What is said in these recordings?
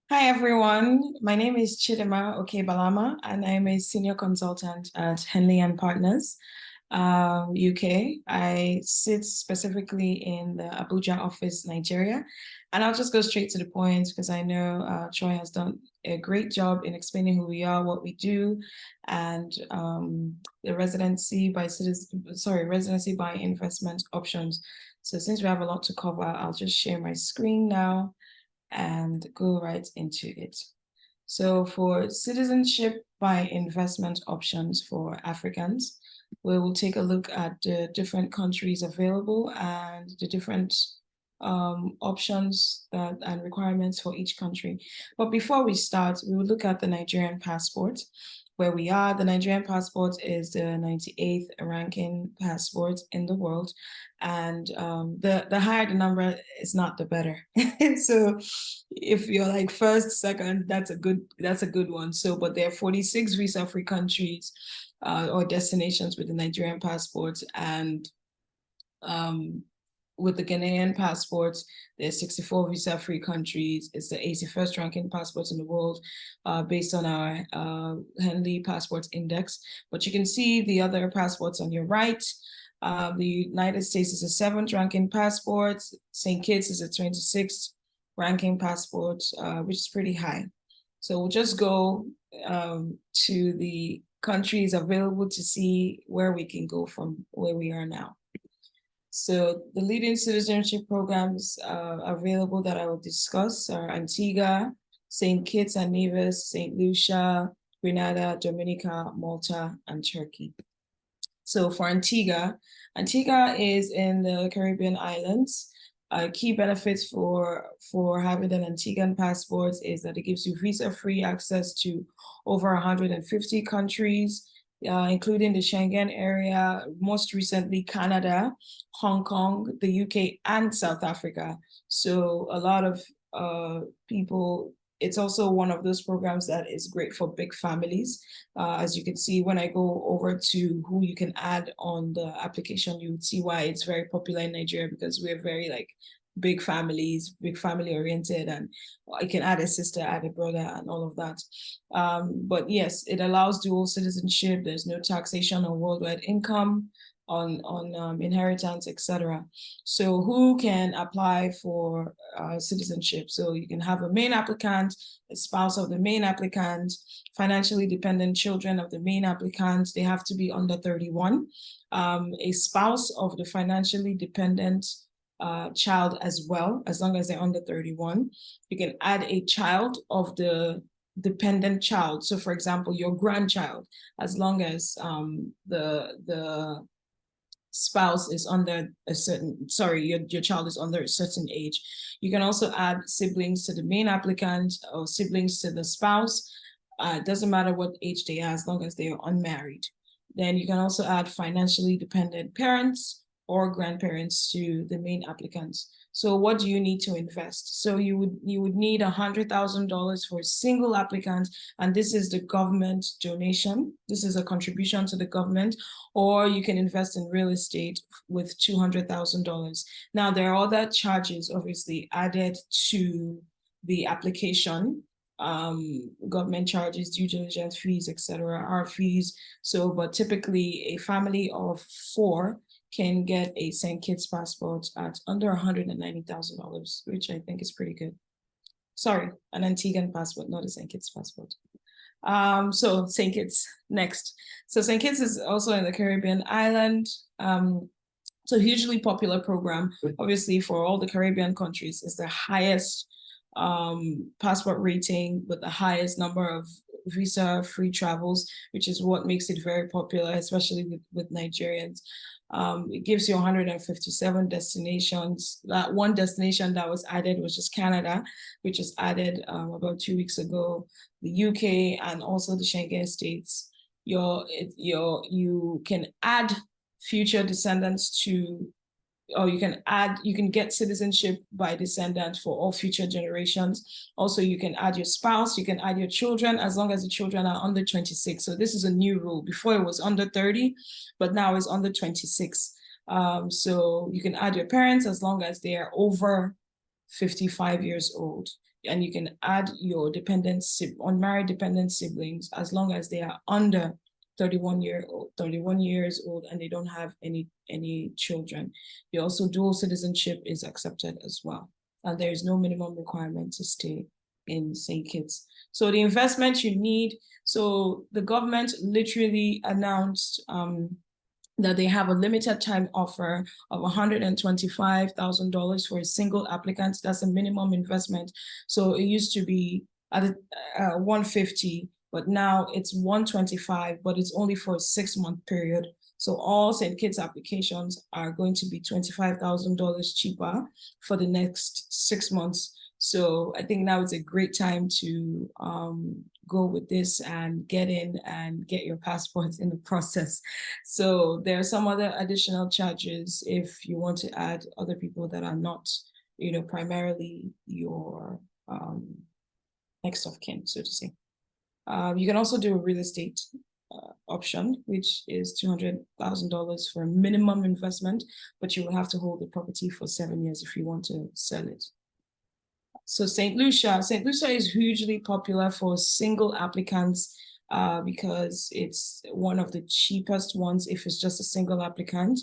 Hi everyone, my name is Chidinma Okebalama and I'm a senior consultant at Henley and Partners, UK. I sit specifically in the Abuja office, Nigeria, and I'll just go straight to the point because I know Troy has done a great job in explaining who we are, what we do, and the residency by investment options. So since we have a lot to cover, I'll just share my screen now and go right into it. So for citizenship by investment options for Africans, we will take a look at the different countries available and the different options and requirements for each country. But before we start, we will look at the Nigerian passport. Where we are, the Nigerian passport is the 98th ranking passport in the world, and the higher the number is not the better. So if you're like first, second, that's a good one. So, but there are 46 visa-free countries or destinations with the Nigerian passport, and with the Ghanaian passport, there's 64 visa-free countries. It's the 81st ranking passport in the world based on our Henley Passport Index. But you can see the other passports on your right. The United States is a 7th ranking passport. St. Kitts is a 26th ranking passport, which is pretty high. So we'll just go to the countries available to see where we can go from where we are now. So the leading citizenship programs available that I will discuss are Antigua, St. Kitts and Nevis, St. Lucia, Grenada, Dominica, Malta, and Turkey. So for Antigua, Antigua is in the Caribbean islands. Key benefits for having an Antiguan passport is that it gives you visa-free access to over 150 countries, including the Schengen area, most recently Canada, Hong Kong, the UK, and South Africa. So a lot of people, it's also one of those programs that is great for big families. As you can see, when I go over to who you can add on the application, you would see why it's very popular in Nigeria, because we're very like big families, big family oriented, and I can add a sister, add a brother, and all of that. But yes, it allows dual citizenship. There's no taxation on worldwide income, on inheritance, etc. So who can apply for citizenship? So you can have a main applicant, a spouse of the main applicant, financially dependent children of the main applicant. They have to be under 31. A spouse of the financially dependent child as well, as long as they're under 31. You can add a child of the dependent child. So for example, your grandchild, as long as the spouse is under a certain, your child is under a certain age. You can also add siblings to the main applicant or siblings to the spouse. It doesn't matter what age they are, as long as they are unmarried. Then you can also add financially dependent parents or grandparents to the main applicants. So what do you need to invest? So you would need $100,000 for a single applicant, and this is the government donation. This is a contribution to the government, or you can invest in real estate with $200,000. Now there are other charges obviously added to the application. Government charges, due diligence fees, etc., our fees. So, but typically a family of 4 can get a St. Kitts passport at under $190,000, which I think is pretty good. Sorry, an Antiguan passport, not a St. Kitts passport. So St. Kitts next. So St. Kitts is also in the Caribbean island. So hugely popular program, obviously for all the Caribbean countries. It's the highest passport rating with the highest number of visa-free travels, which is what makes it very popular, especially with Nigerians. It gives you 157 destinations. That one destination that was added was just Canada, which was added about 2 weeks ago. The UK and also the Schengen states. You can add future descendants to, or you can get citizenship by descendant for all future generations. Also, you can add your spouse, you can add your children, as long as the children are under 26. So this is a new rule. Before it was under 30, but now it's under 26. So you can add your parents as long as they are over 55 years old. And you can add your unmarried dependent siblings as long as they are under 31 years old, and they don't have any children. They also, dual citizenship is accepted as well. And there is no minimum requirement to stay in St. Kitts. So the investment you need, so the government literally announced that they have a limited time offer of $125,000 for a single applicant. That's a minimum investment. So it used to be at $150, but now it's $125, but it's only for a 6-month period. So all St. Kitts applications are going to be $25,000 cheaper for the next 6 months. So I think now it's a great time to go with this and get in and get your passports in the process. So there are some other additional charges if you want to add other people that are not, primarily your next of kin, so to say. You can also do a real estate option, which is $200,000 for a minimum investment, but you will have to hold the property for 7 years if you want to sell it. So St. Lucia is hugely popular for single applicants because it's one of the cheapest ones if it's just a single applicant.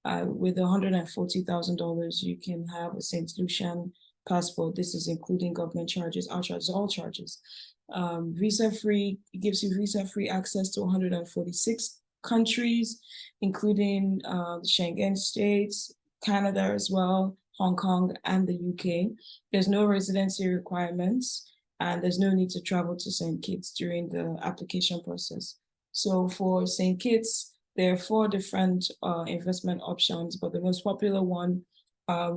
With $140,000, you can have a St. Lucian passport. This is including government charges, our charges, all charges. Visa-free, it gives you visa-free access to 146 countries, including the Schengen states, Canada as well, Hong Kong, and the UK. There's no residency requirements, and there's no need to travel to St. Kitts during the application process. So for St. Kitts, there are 4 different investment options, but the most popular one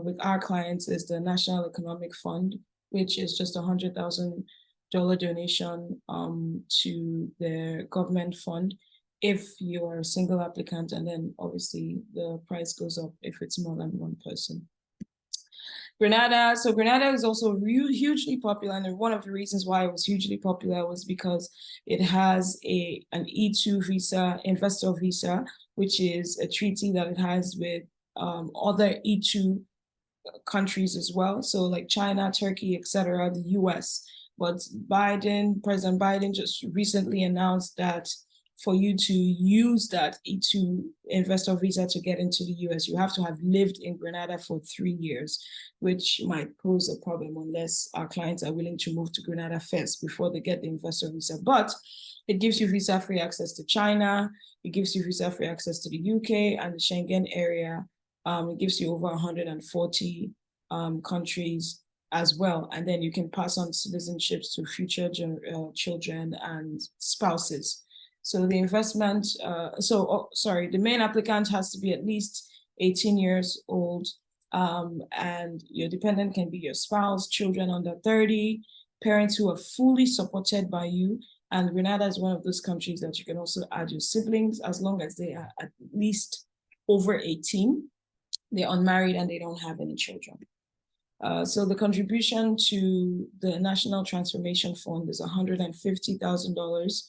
with our clients is the National Economic Fund, which is just $100,000 donation to their government fund if you are a single applicant, and then obviously the price goes up if it's more than one person. Grenada, so Grenada is also hugely popular, and one of the reasons why it was hugely popular was because it has an E2 visa, investor visa, which is a treaty that it has with other E2 countries as well, so like China, Turkey, etc., the US. But President Biden just recently announced that for you to use that E2 investor visa to get into the US, you have to have lived in Grenada for 3 years, which might pose a problem unless our clients are willing to move to Grenada first before they get the investor visa. But it gives you visa-free access to China, it gives you visa-free access to the UK and the Schengen area. It gives you over 140 countries as well. And then you can pass on citizenships to future children and spouses. So the investment, the main applicant has to be at least 18 years old, and your dependent can be your spouse, children under 30, parents who are fully supported by you. And Grenada is one of those countries that you can also add your siblings as long as they are at least over 18, they're unmarried and they don't have any children. So the contribution to the National Transformation Fund is $150,000.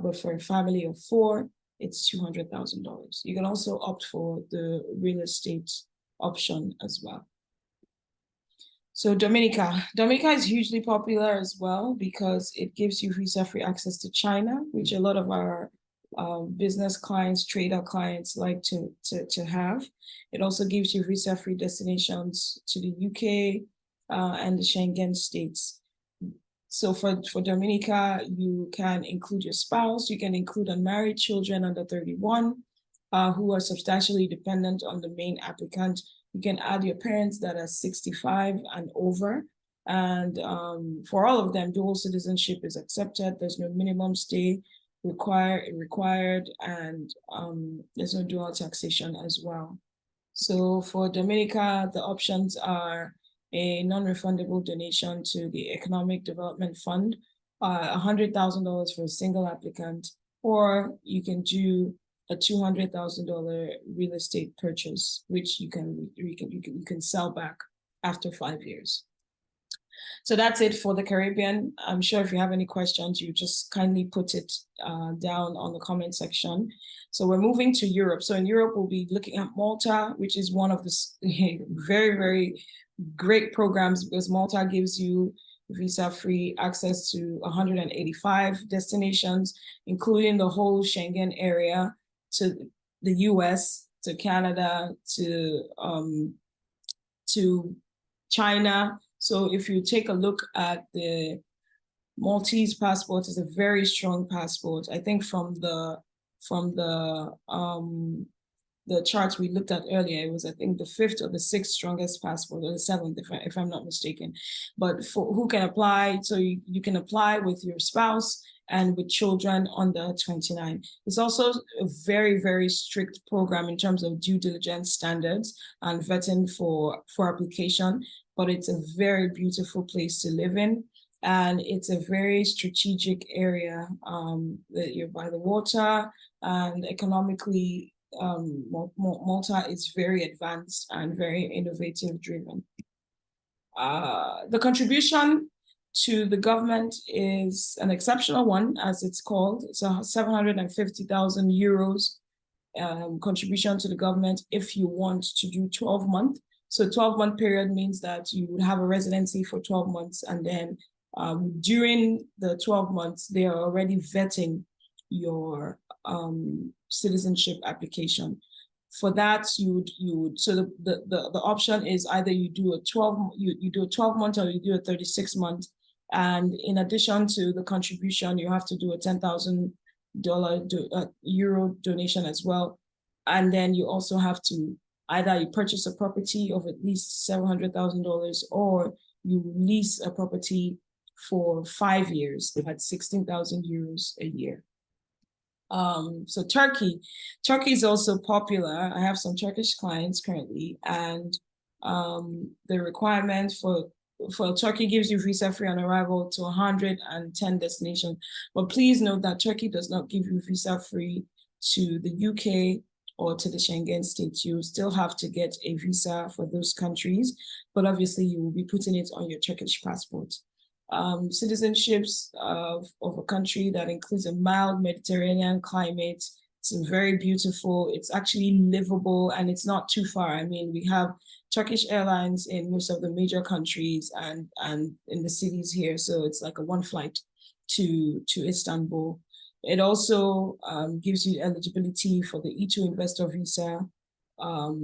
But for a family of 4, it's $200,000. You can also opt for the real estate option as well. So Dominica is hugely popular as well because it gives you visa-free access to China, which a lot of our business clients, trader clients like to have. It also gives you visa-free destinations to the UK and the Schengen states. So for Dominica, you can include your spouse, you can include unmarried children under 31 who are substantially dependent on the main applicant. You can add your parents that are 65 and over. And for all of them, dual citizenship is accepted. There's no minimum stay required, and there's no dual taxation as well. So for Dominica, the options are a non-refundable donation to the Economic Development Fund, $100,000 for a single applicant, or you can do a $200,000 real estate purchase, which you can sell back after 5 years. So that's it for the Caribbean. I'm sure if you have any questions, you just kindly put it down on the comment section. So we're moving to Europe. So in Europe, we'll be looking at Malta, which is one of the very, very great programs because Malta gives you visa-free access to 185 destinations, including the whole Schengen area, to the US, to Canada, to China. So if you take a look at the Maltese passport, is a very strong passport. I think from the charts we looked at earlier, it was, I think, the 5th or the 6th strongest passport, or the 7th, if I'm not mistaken. But for who can apply, so you can apply with your spouse and with children under 29. It's also a very, very strict program in terms of due diligence standards and vetting for application, but it's a very beautiful place to live in. And it's a very strategic area that you're by the water, and economically, Malta is very advanced and very innovative driven. The contribution to the government is an exceptional one, as it's called. It's a 750,000 euros contribution to the government if you want to do 12 months. So 12-month period means that you would have a residency for 12 months, and then during the 12 months, they are already vetting your citizenship application. For that, you would so the option is either you do a 12-month or you do a 36-month, and in addition to the contribution, you have to do a $10,000 euro donation as well, and then you also have to either you purchase a property of at least $700,000 or you lease a property for 5 years at 16,000 euros a year. So Turkey is also popular. I have some Turkish clients currently, and the requirement for Turkey gives you visa-free on arrival to 110 destinations. But please note that Turkey does not give you visa-free to the UK or to the Schengen states. You still have to get a visa for those countries, but obviously you will be putting it on your Turkish passport. Citizenships of a country that includes a mild Mediterranean climate. It's very beautiful. It's actually livable, and it's not too far. I mean, we have Turkish Airlines in most of the major countries and in the cities here. So it's like a one flight to Istanbul. It also gives you eligibility for the E2 investor visa,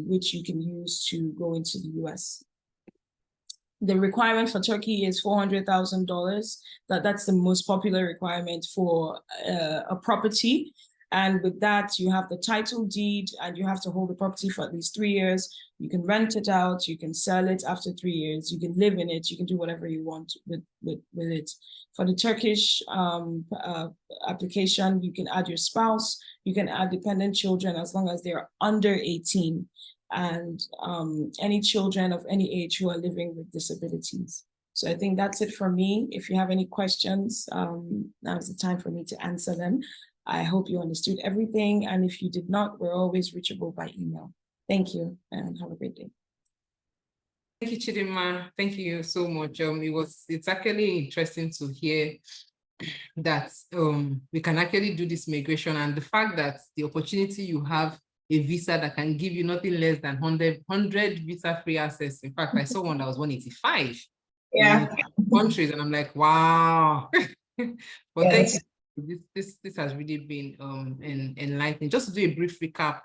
which you can use to go into the US. The requirement for Turkey is $400,000. That's the most popular requirement for a property. And with that, you have the title deed, and you have to hold the property for at least 3 years. You can rent it out, you can sell it after 3 years, you can live in it, you can do whatever you want with it. For the Turkish application, you can add your spouse, you can add dependent children as long as they're under 18. And any children of any age who are living with disabilities. So I think that's it for me. If you have any questions, now's the time for me to answer them. I hope you understood everything. And if you did not, we're always reachable by email. Thank you and have a great day. Thank you, Chidinma. Thank you so much. It's actually interesting to hear that we can actually do this migration, and the fact that the opportunity you have a visa that can give you nothing less than 100 visa-free access. In fact, I saw one that was 185 countries, and I'm like, wow. But yes. Thank you. This has really been enlightening. Just to do a brief recap,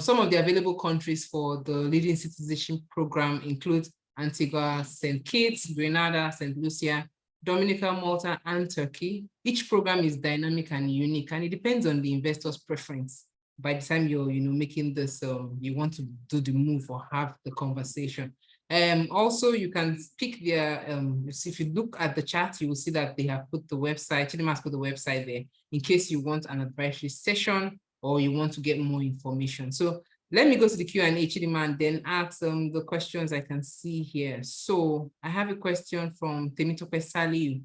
some of the available countries for the Leading Citizenship Program include Antigua, St. Kitts, Grenada, St. Lucia, Dominica, Malta, and Turkey. Each program is dynamic and unique, and it depends on the investor's preference. By the time you're making this, you want to do the move or have the conversation. Also, you can pick their, if you look at the chat, you will see that they have put the website, Chidinma has put the website there in case you want an advisory session or you want to get more information. So let me go to the Q&A, Chidinma, and then ask the questions I can see here. So I have a question from Temitope Saliu.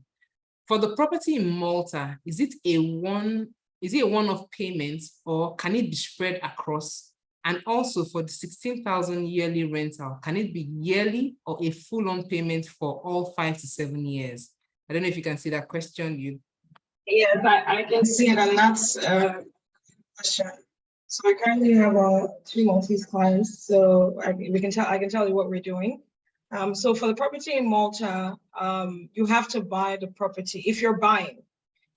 For the property in Malta, is it a one-off payment, or can it be spread across? And also for the 16,000 yearly rental, can it be yearly or a full-on payment for all 5 to 7 years? I don't know if you can see that question. Yes, I can see it, and that's a question. So I currently have 2 Maltese clients, so I can tell you what we're doing. So for the property in Malta, you have to buy the property. If you're buying,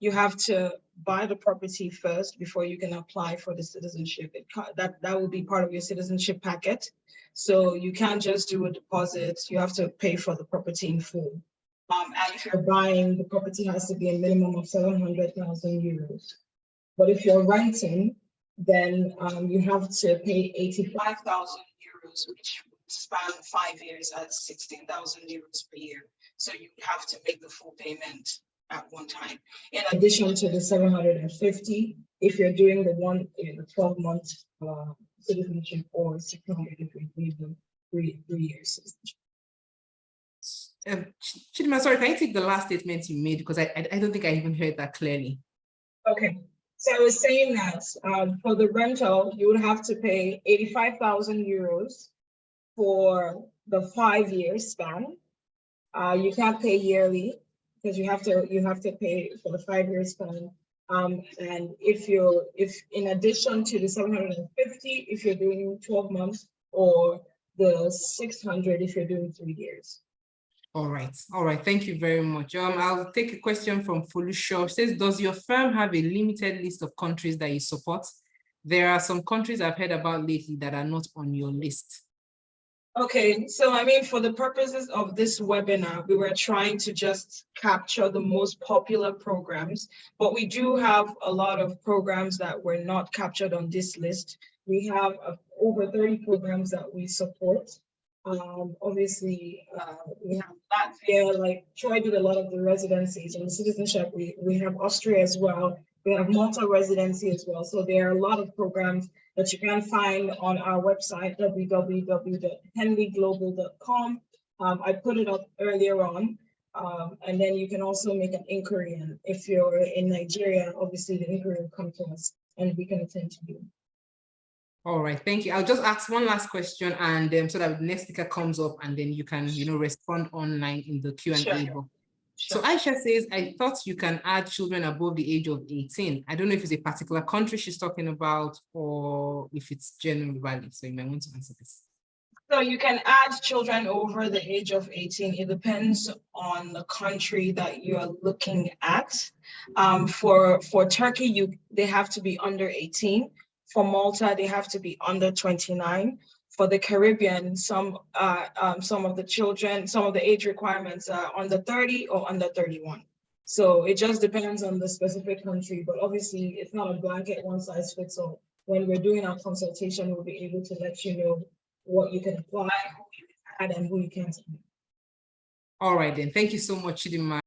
you have to buy the property first before you can apply for the citizenship. That will be part of your citizenship packet. So you can't just do a deposit. You have to pay for the property in full. And if you're buying, the property has to be a minimum of 700,000 euros. But if you're renting, then you have to pay 85,000 euros, which span 5 years at 16,000 euros per year. So you have to make the full payment at one time. In addition to the 750, if you're doing the 12-month citizenship, or 600 if you're doing the 3 years citizenship. Chidinma, sorry, can you take the last statement you made, because I don't think I even heard that clearly. Okay, so I was saying that for the rental, you would have to pay 85,000 euros for the 5-year span. You can't pay yearly because you have to pay for the 5-year span. And if in addition to the 750, if you're doing 12 months, or the 600 if you're doing 3 years. All right. Thank you very much. I'll take a question from Folusho. It says, does your firm have a limited list of countries that you support? There are some countries I've heard about lately that are not on your list. Okay, so I mean, for the purposes of this webinar, we were trying to just capture the most popular programs, but we do have a lot of programs that were not captured on this list. We have over 30 programs that we support. Obviously, we have Latvia, like Troy did a lot of the residencies and the citizenship. We have Austria as well. We have Malta residency as well. So there are a lot of programs that you can find on our website, www.henleyglobal.com. I put it up earlier on. And then you can also make an inquiry. And if you're in Nigeria, obviously the inquiry will come to us and we can attend to you. All right, thank you. I'll just ask one last question, and so that the next speaker comes up, and then you can, respond online in the Q&A box. Sure. So Aisha says, I thought you can add children above the age of 18. I don't know if it's a particular country she's talking about or if it's general value. So you might want to answer this. So you can add children over the age of 18. It depends on the country that you are looking at. For Turkey, they have to be under 18. For Malta, they have to be under 29. For the Caribbean, some of the age requirements are under 30 or under 31. So it just depends on the specific country, but obviously it's not a blanket one size fits all. When we're doing our consultation, we'll be able to let you know what you can apply, who you can add, and who you can't. All right then, thank you so much, Chidinma.